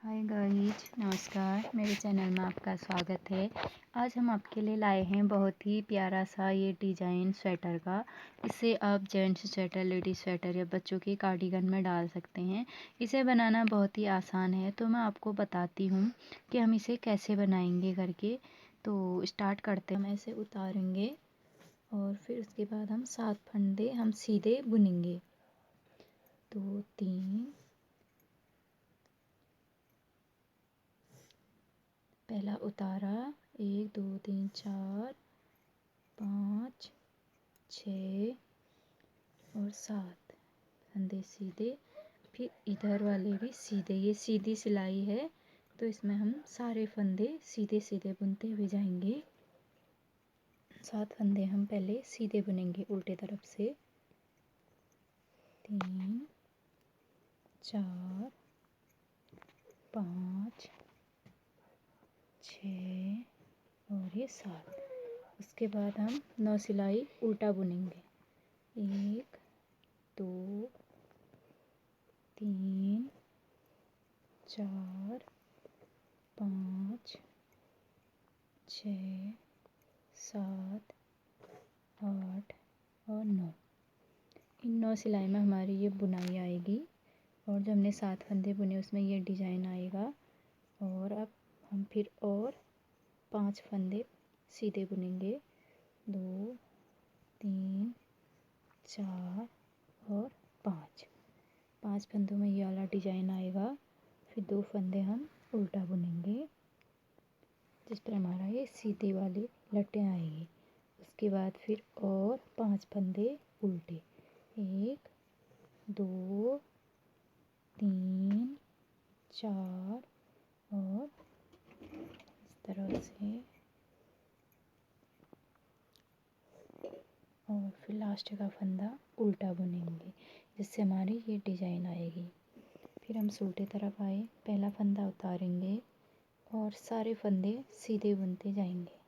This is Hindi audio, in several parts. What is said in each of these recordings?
हाय गाइज, नमस्कार। मेरे चैनल में आपका स्वागत है। आज हम आपके लिए लाए हैं बहुत ही प्यारा सा ये डिज़ाइन स्वेटर का। इसे आप जेंट्स स्वेटर, लेडीज स्वेटर या बच्चों के कार्डिगन में डाल सकते हैं। इसे बनाना बहुत ही आसान है, तो मैं आपको बताती हूँ कि हम इसे कैसे बनाएंगे करके। तो स्टार्ट करते हैं। हम ऐसे उतारेंगे और फिर उसके बाद हम 7 फंदे हम सीधे बुनेंगे। 2 3 पहला उतारा, 1 2 3 4 5 6 और 7 फंदे सीधे। फिर इधर वाले भी सीधे, ये सीधी सिलाई है तो इसमें हम सारे फंदे सीधे सीधे बुनते हुए जाएंगे। 7 फंदे हम पहले सीधे बुनेंगे उल्टे तरफ से। 3 4 5 6 और ये 7। उसके बाद हम 9 सिलाई उल्टा बुनेंगे। 1 2 3 4 5 6 7 8 और 9। इन 9 सिलाई में हमारी ये बुनाई आएगी और जो हमने 7 फंदे बुने उसमें ये डिज़ाइन आएगा। और अब हम फिर और 5 फंदे सीधे बुनेंगे। 2 3 4 और 5 फंदों में ये वाला डिज़ाइन आएगा। फिर 2 फंदे हम उल्टा बुनेंगे जिस पर हमारा ये सीधी वाली लटें आएगी। उसके बाद फिर और 5 फंदे उल्टे। 1 2 3 4 और इस तरह से, और फिर लास्ट का फंदा उल्टा बुनेंगे जिससे हमारी ये डिज़ाइन आएगी। फिर हम उल्टे तरफ आए, पहला फंदा उतारेंगे और सारे फंदे सीधे बुनते जाएंगे।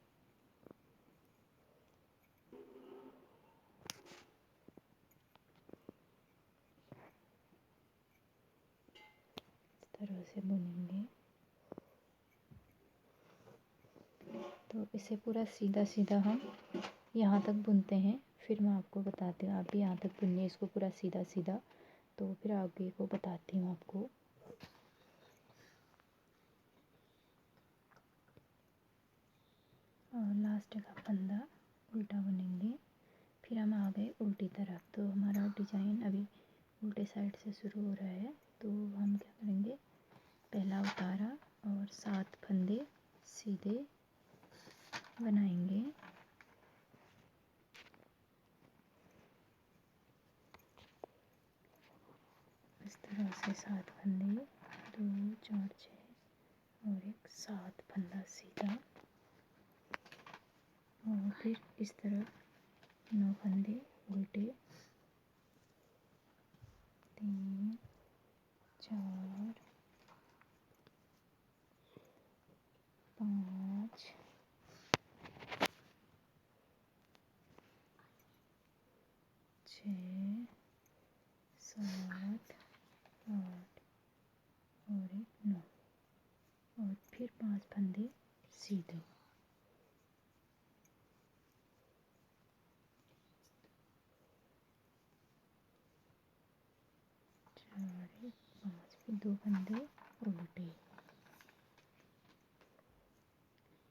इस तरह से बुनेंगे तो इसे पूरा सीधा सीधा हम यहाँ तक बुनते हैं। फिर मैं आपको बताती हूँ, आप भी यहाँ तक बुनिए इसको पूरा सीधा सीधा, तो फिर आगे को बताती हूँ आपको। और लास्ट का फंदा उल्टा बुनेंगे। फिर हम आ गए उल्टी तरफ, तो हमारा डिज़ाइन अभी उल्टे साइड से शुरू हो रहा है। तो हम क्या करेंगे, पहला उतारा और 7 फंदे सीधे बनाएंगे। इस तरह से 7 फंदे, 2 4 6 और एक 7 फंदा सीधा। और फिर इस तरफ 9 फंदे उल्टे। 3 4 5 6 7 8 और एक 9 और फिर 5 फंदे सीधे। 4 1 5, फिर 2 फंदे उल्टे,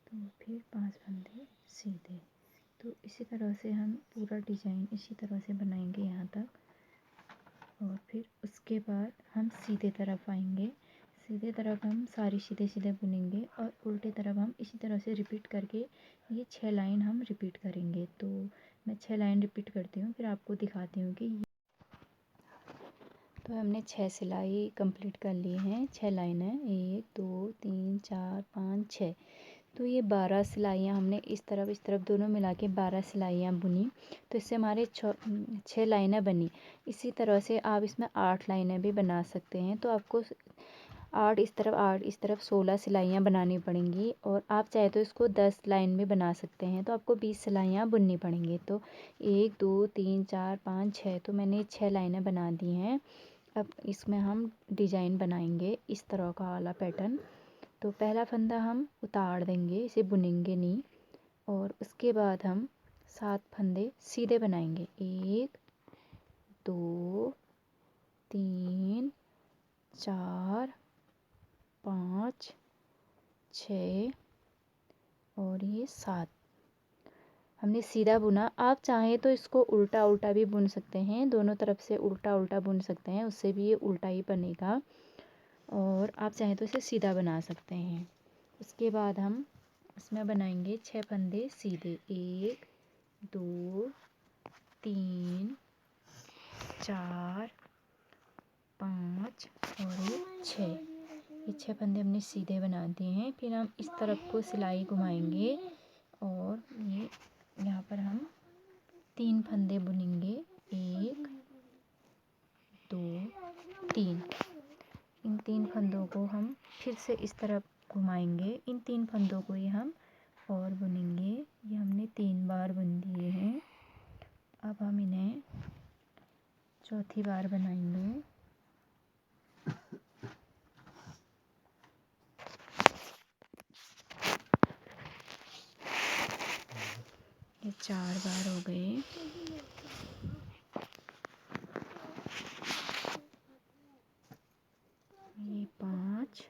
तो फिर 5 फंदे सीधे। तो इसी तरह से हम पूरा डिज़ाइन इसी तरह से बनाएंगे यहाँ तक। और फिर उसके बाद हम सीधे तरफ आएंगे। सीधे तरफ हम सारी सीधे सीधे बुनेंगे और उल्टे तरफ हम इसी तरह से रिपीट करके ये 6 लाइन हम रिपीट करेंगे। तो मैं 6 लाइन रिपीट करती हूँ, फिर आपको दिखाती हूँ कि तो हमने 6 सिलाई कंप्लीट कर ली हैं। 6 लाइन है, 1 2 3 4 5 6। तो ये 12 सिलाइयाँ हमने इस तरफ दोनों मिला के 12 सिलाइयाँ बुनी। तो इससे हमारे 6 लाइनें बनी। इसी तरह से आप इसमें 8 लाइनें भी बना सकते हैं। तो आपको 8 इस तरफ 16 सिलाइयाँ बनानी पड़ेंगी। और आप चाहे तो इसको 10 लाइन में बना सकते हैं, तो आपको 20 सिलाइयाँ बुननी पड़ेंगी। तो 1 2 3 4 5 6, तो मैंने 6 लाइनें बना दी हैं। अब इसमें हम डिजाइन बनाएंगे इस तरह का वाला पैटर्न। तो पहला फंदा हम उतार देंगे, इसे बुनेंगे नहीं, और उसके बाद हम 7 फंदे सीधे बनाएंगे। 1 2 3 4 5 6 और ये 7 हमने सीधा बुना। आप चाहें तो इसको उल्टा उल्टा भी बुन सकते हैं, दोनों तरफ से उल्टा उल्टा बुन सकते हैं, उससे भी ये उल्टा ही बनेगा। और आप चाहें तो इसे सीधा बना सकते हैं। उसके बाद हम इसमें बनाएंगे 6 फंदे सीधे। 1 2 3 4 5 और ये 6। ये 6 फंदे हमने सीधे बना दिए हैं। फिर हम इस तरफ को सिलाई घुमाएंगे और ये यहाँ पर हम 3 फंदे बुनेंगे। 1 2 3। इन 3 फंदों को हम फिर से इस तरफ घुमाएंगे। इन 3 फंदों को ही हम और बुनेंगे। ये हमने 3 बार बुन दिए हैं। अब हम इन्हें चौथी बार बनाएंगे। ये 4 बार हो गए। ये 5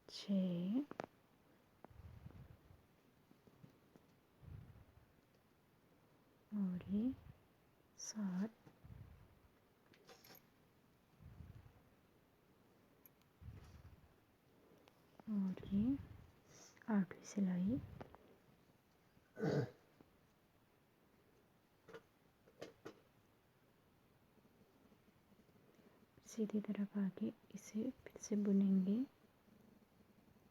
6 और ये 7 और ये 8वीं सिलाई। सीधी तरफ आके इसे फिर से बुनेंगे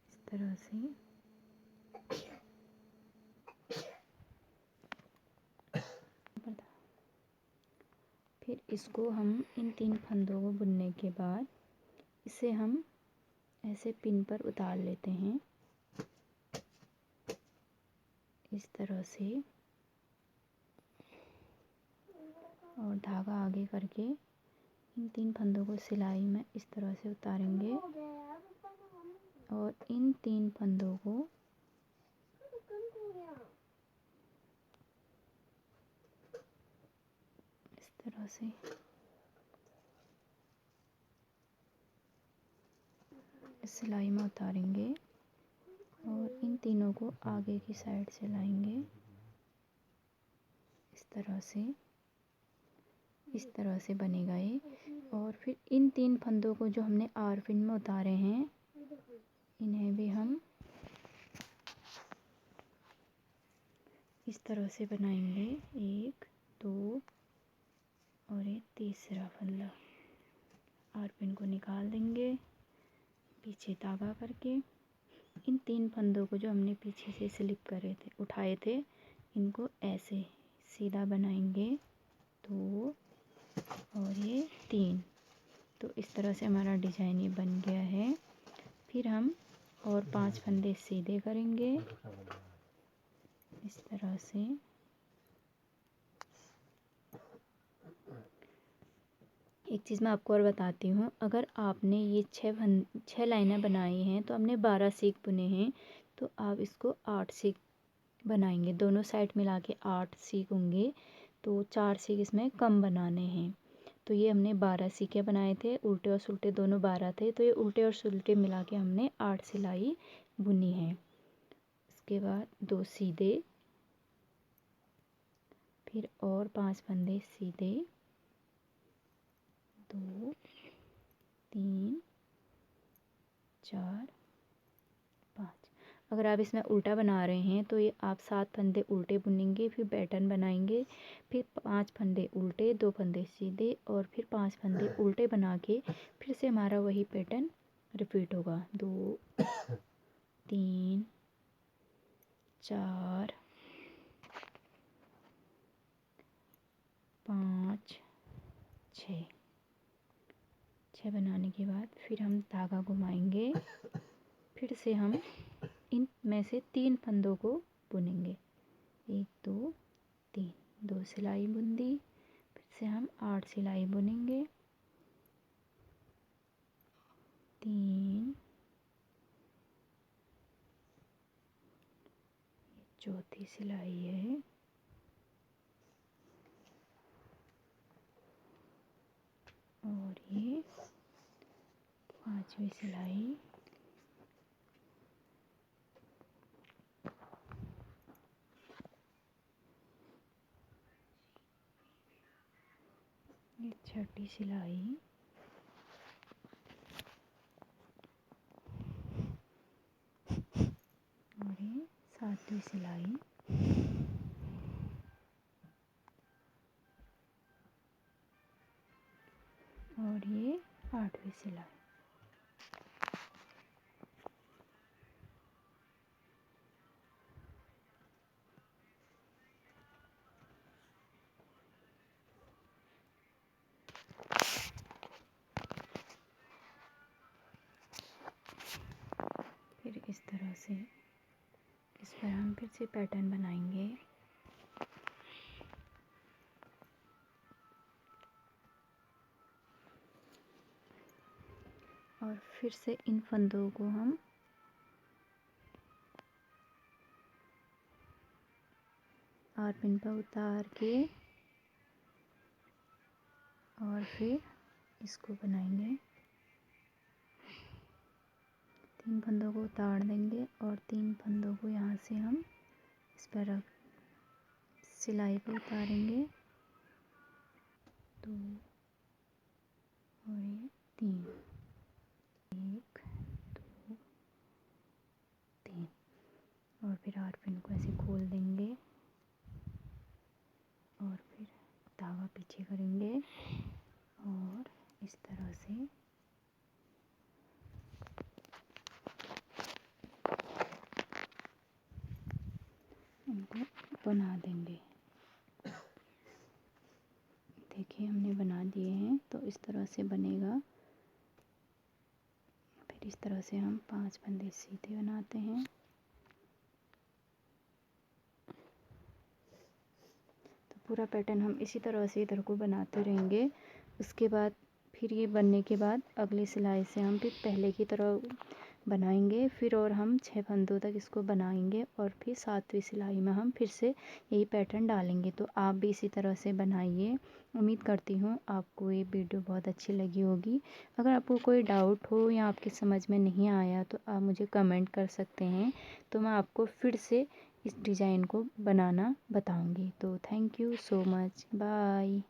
इस तरह से। फिर इसको हम इन 3 फंदों को बुनने के बाद इसे हम ऐसे पिन पर उतार लेते हैं इस तरह से, और धागा आगे करके इन 3 फंदों को सिलाई में इस तरह से उतारेंगे और इन 3 फंदों को इस तरह से सिलाई में उतारेंगे और इन तीनों को आगे की साइड से लाएंगे इस तरह से बनेगा ये। और फिर इन 3 फंदों को जो हमने आर पिन में उतारे हैं, इन्हें भी हम इस तरह से बनाएंगे। 1 2 और ये तीसरा फंदा। आर पिन को निकाल देंगे पीछे धागा करके। इन 3 फंदों को जो हमने पीछे से स्लिप करे थे, उठाए थे, इनको ऐसे सीधा बनाएंगे 2 और ये 3। तो इस तरह से हमारा डिज़ाइन ये बन गया है। फिर हम और 5 फंदे सीधे करेंगे इस तरह से। एक चीज़ मैं आपको और बताती हूँ, अगर आपने ये 6 लाइनें बनाई हैं तो हमने 12 सीख बुने हैं, तो आप इसको 8 सीख बनाएंगे। दोनों साइड मिला के 8 सीख होंगे, तो 4 सीख इसमें कम बनाने हैं। तो ये हमने 12 सीखे बनाए थे, उल्टे और सुल्टे दोनों 12 थे, तो ये उल्टे और सुल्टे मिला के हमने 8 सिलाई बुनी है। उसके बाद 2 सीधे, फिर और 5 फंदे सीधे, 2 3 4 5। अगर आप इसमें उल्टा बना रहे हैं तो ये आप 7 फंदे उल्टे बुनेंगे, फिर पैटर्न बनाएंगे, फिर 5 फंदे उल्टे, 2 फंदे सीधे और फिर 5 फंदे उल्टे बना के फिर से हमारा वही पैटर्न रिपीट होगा। 2 3 4 5 6 6 बनाने के बाद फिर हम धागा घुमाएंगे, फिर से हम इन में से 3 फंदों को बुनेंगे। 1 2 3, 2 सिलाई बुन दी। फिर से हम 8 सिलाई बुनेंगे। 3, चौथी सिलाई है, और ये 5वीं सिलाई, ये 6ठी सिलाई, और ये 7वीं सिलाई, और ये 8वीं सिलाई। फिर इस तरह से इस पर हम फिर से पैटर्न बनाएंगे। और फिर से इन फंदों को हम आर्पिन पर उतार के और फिर इसको बनाएंगे। 3 फंदों को उतार देंगे और 3 फंदों को यहाँ से हम इस पर रख सिलाई पर उतारेंगे। 2 और ये 3, 1 2 3, और फिर आर्पिन को ऐसे खोल देंगे और फिर धागा पीछे करेंगे और इस तरह से इनको बना देंगे। देखिए हमने बना दिए हैं, तो इस तरह से बनेगा। फिर इस तरह से हम 5 फंदे सीधे बनाते हैं। तो पूरा पैटर्न हम इसी तरह से इधर को बनाते रहेंगे। उसके बाद फिर ये बनने के बाद अगली सिलाई से हम फिर पहले की तरह बनाएंगे, फिर और हम 6 फंदों तक इसको बनाएंगे और फिर 7वीं सिलाई में हम फिर से यही पैटर्न डालेंगे। तो आप भी इसी तरह से बनाइए। उम्मीद करती हूँ आपको ये वीडियो बहुत अच्छी लगी होगी। अगर आपको कोई डाउट हो या आपकी समझ में नहीं आया तो आप मुझे कमेंट कर सकते हैं, तो मैं आपको फिर से इस डिज़ाइन को बनाना बताऊँगी। तो thank you so much, bye.